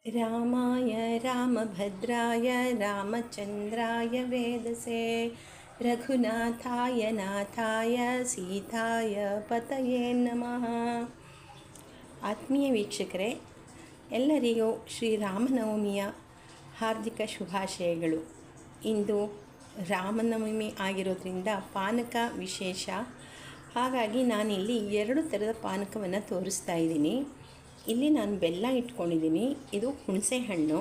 ರಾಮಾಯ ರಾಮಭದ್ರಾಯ ರಾಮಚಂದ್ರಾಯ ವೇದಸೆ ರಘುನಾಥಾಯ ನಾಥಾಯ ಸೀತಾಯ ಪತಯೇ ನಮಃ. ಆತ್ಮೀಯ ವೀಕ್ಷಕರೇ, ಎಲ್ಲರಿಗೂ ಶ್ರೀರಾಮನವಮಿಯ ಹಾರ್ದಿಕ ಶುಭಾಶಯಗಳು. ಇಂದು ರಾಮನವಮಿ ಆಗಿರೋದ್ರಿಂದ ಪಾನಕ ವಿಶೇಷ. ಹಾಗಾಗಿ ನಾನಿಲ್ಲಿ 2 ಥರದ ಪಾನಕವನ್ನು ತೋರಿಸ್ತಾ ಇದ್ದೀನಿ. ಇಲ್ಲಿ ನಾನು ಬೆಲ್ಲ ಇಟ್ಕೊಂಡಿದ್ದೀನಿ. ಇದು ಹುಣಸೆ ಹಣ್ಣು,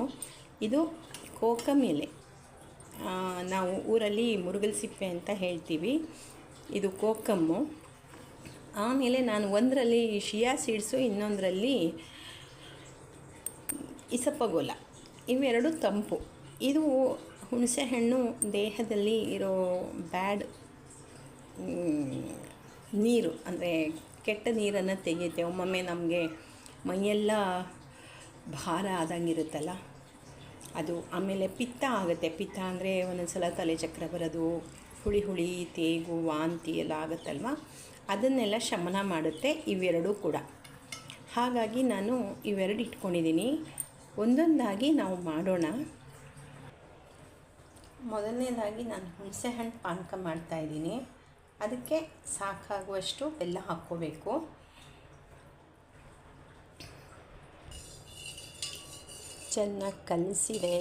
ಇದು ಕೋಕಮ್ ಎಲೆ, ನಾವು ಊರಲ್ಲಿ ಮುರುಗಲ್ ಸಿಪ್ಪೆ ಅಂತ ಹೇಳ್ತೀವಿ. ಇದು ಕೋಕಮ್ಮು. ಆಮೇಲೆ ನಾನು ಒಂದರಲ್ಲಿ ಶಿಯಾ ಸೀಡ್ಸು, ಇನ್ನೊಂದರಲ್ಲಿ ಇಸಪಗೋಲ. ಇವೆರಡು ತಂಪು. ಇದು ಹುಣಸೆ ಹಣ್ಣು ದೇಹದಲ್ಲಿ ಇರೋ ಬ್ಯಾಡ್ ನೀರು, ಅಂದರೆ ಕೆಟ್ಟ ನೀರನ್ನು ತೆಗೆಯುತ್ತೆ. ಒಮ್ಮೊಮ್ಮೆ ನಮಗೆ ಮೈಯೆಲ್ಲ ಭಾರ ಆದಂಗಿರುತ್ತಲ್ಲ ಅದು. ಆಮೇಲೆ ಪಿತ್ತ ಆಗುತ್ತೆ. ಪಿತ್ತ ಅಂದರೆ ಒಂದೊಂದು ಸಲ ತಲೆ ಚಕ್ರ ಬರೋದು, ಹುಳಿ ತೇಗು, ವಾಂತಿ ಎಲ್ಲ ಆಗುತ್ತಲ್ವ, ಅದನ್ನೆಲ್ಲ ಶಮನ ಮಾಡುತ್ತೆ ಇವೆರಡೂ ಕೂಡ. ಹಾಗಾಗಿ ನಾನು ಇವೆರಡು ಇಟ್ಕೊಂಡಿದ್ದೀನಿ. ಒಂದೊಂದಾಗಿ ನಾವು ಮಾಡೋಣ. ಮೊದಲನೇದಾಗಿ ನಾನು ಹುಣಸೆ ಹಣ್ಣು ಪಾನಕ ಮಾಡ್ತಾಯಿದ್ದೀನಿ. ಅದಕ್ಕೆ ಸಾಕಾಗುವಷ್ಟು ಬೆಲ್ಲ ಹಾಕ್ಕೋಬೇಕು. ಚೆನ್ನಾಗಿ ಕಲಸಿದೆ.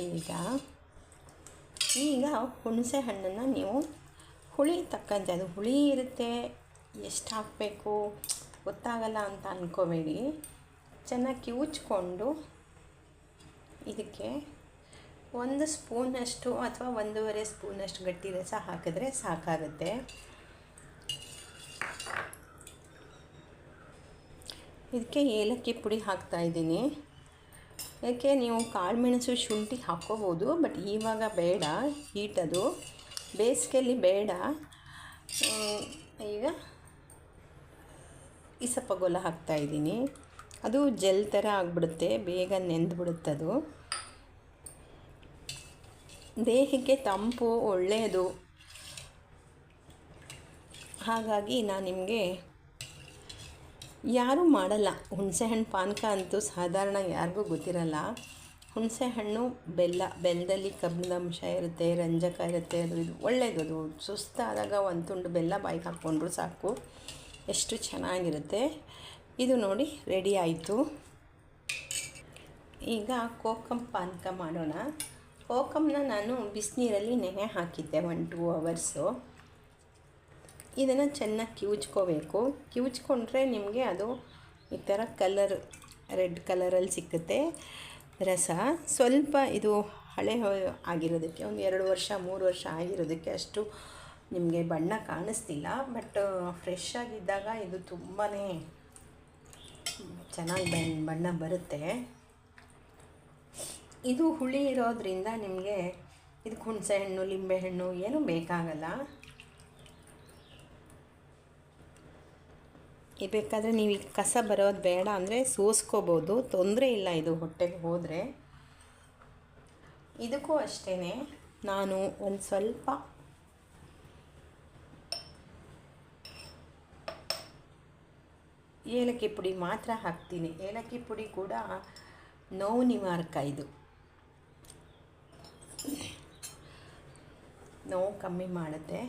ಈಗ ಹುಣಸೆ ಹಣ್ಣನ್ನು ನೀವು ಹುಳಿ ತಕ್ಕಂತೆ, ಅದು ಹುಳಿ ಇರುತ್ತೆ, ಎಷ್ಟು ಹಾಕಬೇಕು ಗೊತ್ತಾಗಲ್ಲ ಅಂತ ಅಂದ್ಕೋಬೇಡಿ. ಚೆನ್ನಾಗಿ ಕಿವುಚ್ಕೊಂಡು ಇದಕ್ಕೆ 1 ಸ್ಪೂನಷ್ಟು ಅಥವಾ 1.5 ಸ್ಪೂನಷ್ಟು ಗಟ್ಟಿ ರಸ ಹಾಕಿದ್ರೆ ಸಾಕಾಗುತ್ತೆ. ಇದಕ್ಕೆ ಏಲಕ್ಕಿ ಪುಡಿ ಹಾಕ್ತಾಯಿದ್ದೀನಿ. ಯಾಕೆ, ನೀವು ಕಾಳುಮೆಣಸು ಶುಂಠಿ ಹಾಕ್ಕೋಬೋದು, ಬಟ್ ಇವಾಗ ಬೇಡ, ಹೀಟದು, ಬೇಸಿಗೆಯಲ್ಲಿ ಬೇಡ. ಈಗ ಇಸಪಗೋಲ ಹಾಕ್ತಾಯಿದ್ದೀನಿ. ಅದು ಜೆಲ್ ಥರ ಆಗಿಬಿಡುತ್ತೆ, ಬೇಗ ನೆಂದುಬಿಡುತ್ತದು. ದೇಹಕ್ಕೆ ತಂಪು, ಒಳ್ಳೆಯದು. ಹಾಗಾಗಿ ನಾನು ನಿಮಗೆ, ಯಾರೂ ಮಾಡಲ್ಲ ಹುಣಸೆಹಣ್ಣು ಪಾನಕ ಅಂತೂ ಸಾಧಾರಣ ಯಾರಿಗೂ ಗೊತ್ತಿರಲ್ಲ. ಹುಣಸೆಹಣ್ಣು ಬೆಲ್ಲದಲ್ಲಿ ಕಬ್ಬಿಣದ ಅಂಶ ಇರುತ್ತೆ, ರಂಜಕ ಇರುತ್ತೆ. ಇದು ಒಳ್ಳೆಯದು. ಅದು ಸುಸ್ತಾದಾಗ 1 ತುಂಡು ಬೆಲ್ಲ ಬಾಯಿಗೆ ಹಾಕ್ಕೊಂಡ್ರು ಸಾಕು, ಎಷ್ಟು ಚೆನ್ನಾಗಿರುತ್ತೆ. ಇದು ನೋಡಿ ರೆಡಿ ಆಯಿತು. ಈಗ ಕೋಕಮ್ ಪಾನಕ ಮಾಡೋಣ. ಕೋಕಮ್ನ ನಾನು ಬಿಸಿನೀರಲ್ಲಿ ನೆನೆ ಹಾಕಿದ್ದೆ 1-2 ಅವರ್ಸು. ಇದನ್ನು ಚೆನ್ನಾಗಿ ಕಿವುಚ್ಕೋಬೇಕು. ಕಿವುಚ್ಕೊಂಡ್ರೆ ನಿಮಗೆ ಅದು ಈ ಥರ ಕಲರ್, ರೆಡ್ ಕಲರಲ್ಲಿ ಸಿಕ್ಕುತ್ತೆ ರಸ. ಸ್ವಲ್ಪ ಇದು ಹಳೆ ಆಗಿರೋದಕ್ಕೆ, 1-2 ವರ್ಷ 3 ವರ್ಷ ಆಗಿರೋದಕ್ಕೆ ಅಷ್ಟು ನಿಮಗೆ ಬಣ್ಣ ಕಾಣಿಸ್ತಿಲ್ಲ. ಬಟ್ ಫ್ರೆಶ್ ಆಗಿದ್ದಾಗ ಇದು ತುಂಬಾ ಚೆನ್ನಾಗಿ ಬಣ್ಣ ಬರುತ್ತೆ. ಇದು ಹುಳಿ ಇರೋದ್ರಿಂದ ನಿಮಗೆ ಇದಕ್ಕೆ ಹುಣಸೆಹಣ್ಣು, ಲಿಂಬೆಹಣ್ಣು ಏನೂ ಬೇಕಾಗಲ್ಲ. ಬೇಕಾದರೆ ನೀವು ಈಗ ಕಸ ಬರೋದು ಬೇಡ ಅಂದರೆ ಸೋಸ್ಕೋಬೋದು, ತೊಂದರೆ ಇಲ್ಲ. ಇದು ಹೊಟ್ಟೆಗೆ ಹೋದರೆ. ಇದಕ್ಕೂ ಅಷ್ಟೇ, ನಾನು ಒಂದು ಸ್ವಲ್ಪ ಏಲಕ್ಕಿ ಪುಡಿ ಮಾತ್ರ ಹಾಕ್ತೀನಿ. ಏಲಕ್ಕಿ ಪುಡಿ ಕೂಡ ನೋವು ನಿವಾರಕ. ಇದು ನೋವು ಕಮ್ಮಿ ಮಾಡುತ್ತೆ.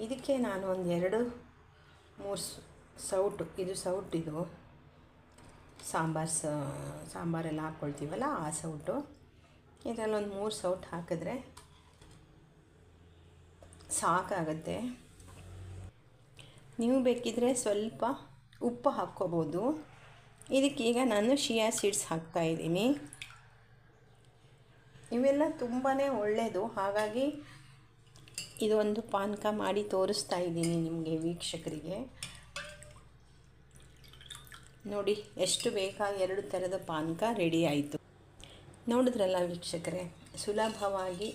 ಇದಕ್ಕೆ ನಾನು 1-2-3 ಸೌಟು, ಇದು ಸೌಟು, ಇದು ಸಾಂಬಾರೆಲ್ಲ ಹಾಕ್ಕೊಳ್ತೀವಲ್ಲ ಆ ಸೌಟು. ಇದರಲ್ಲಿ 3 ಸೌಟು ಹಾಕಿದ್ರೆ ಸಾಕಾಗುತ್ತೆ. ನೀವು ಬೇಕಿದ್ರೆ ಸ್ವಲ್ಪ ಉಪ್ಪು ಹಾಕ್ಕೋಬೋದು. ಇದಕ್ಕೀಗ ನಾನು ಶಿಯಾ ಸೀಡ್ಸ್ ಹಾಕ್ತಾಯಿದ್ದೀನಿ. ಇವೆಲ್ಲ ತುಂಬಾ ಒಳ್ಳೆಯದು. ಹಾಗಾಗಿ ಇದೊಂದು ಪಾನಕ ಮಾಡಿ ತೋರಿಸ್ತಾ ಇದ್ದೀನಿ ನಿಮಗೆ ವೀಕ್ಷಕರಿಗೆ. ನೋಡಿ ಎಷ್ಟು ಬೇಕಾ 2 ಥರದ ಪಾನಕ ರೆಡಿ ಆಯಿತು. ನೋಡಿದ್ರಲ್ಲ ವೀಕ್ಷಕರೇ, ಸುಲಭವಾಗಿ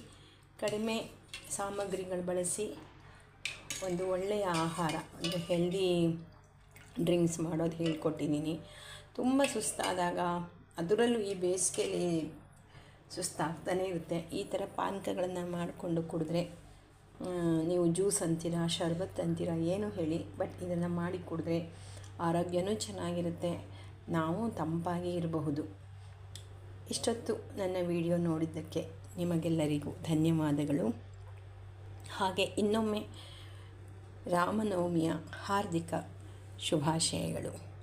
ಕಡಿಮೆ ಸಾಮಗ್ರಿಗಳು ಬಳಸಿ ಒಂದು ಒಳ್ಳೆಯ ಆಹಾರ, ಒಂದು ಹೆಲ್ದಿ ಡ್ರಿಂಕ್ಸ್ ಮಾಡೋದು ಹೇಳ್ಕೊಟ್ಟಿದ್ದೀನಿ. ತುಂಬ ಸುಸ್ತಾದಾಗ, ಅದರಲ್ಲೂ ಈ ಬೇಸಿಗೆಯಲ್ಲಿ ಸುಸ್ತಾಗ್ತಾನೆ ಇರುತ್ತೆ, ಈ ಥರ ಪಾನಕಗಳನ್ನು ಮಾಡಿಕೊಂಡು ಕುಡಿದ್ರೆ, ನೀವು ಜ್ಯೂಸ್ ಅಂತೀರಾ, ಶರ್ಬತ್ ಅಂತೀರಾ, ಏನು ಹೇಳಿ, ಬಟ್ ಇದನ್ನು ಮಾಡಿ ಕುಡಿದ್ರೆ ಆರೋಗ್ಯನೂ ಚೆನ್ನಾಗಿರುತ್ತೆ, ನಾವು ತಂಪಾಗಿ ಇರಬಹುದು. ಇಷ್ಟೊತ್ತು ನನ್ನ ವಿಡಿಯೋ ನೋಡಿದ್ದಕ್ಕೆ ನಿಮಗೆಲ್ಲರಿಗೂ ಧನ್ಯವಾದಗಳು. ಹಾಗೆ ಇನ್ನೊಮ್ಮೆ ರಾಮನವಮಿಯ ಹಾರ್ದಿಕ ಶುಭಾಶಯಗಳು.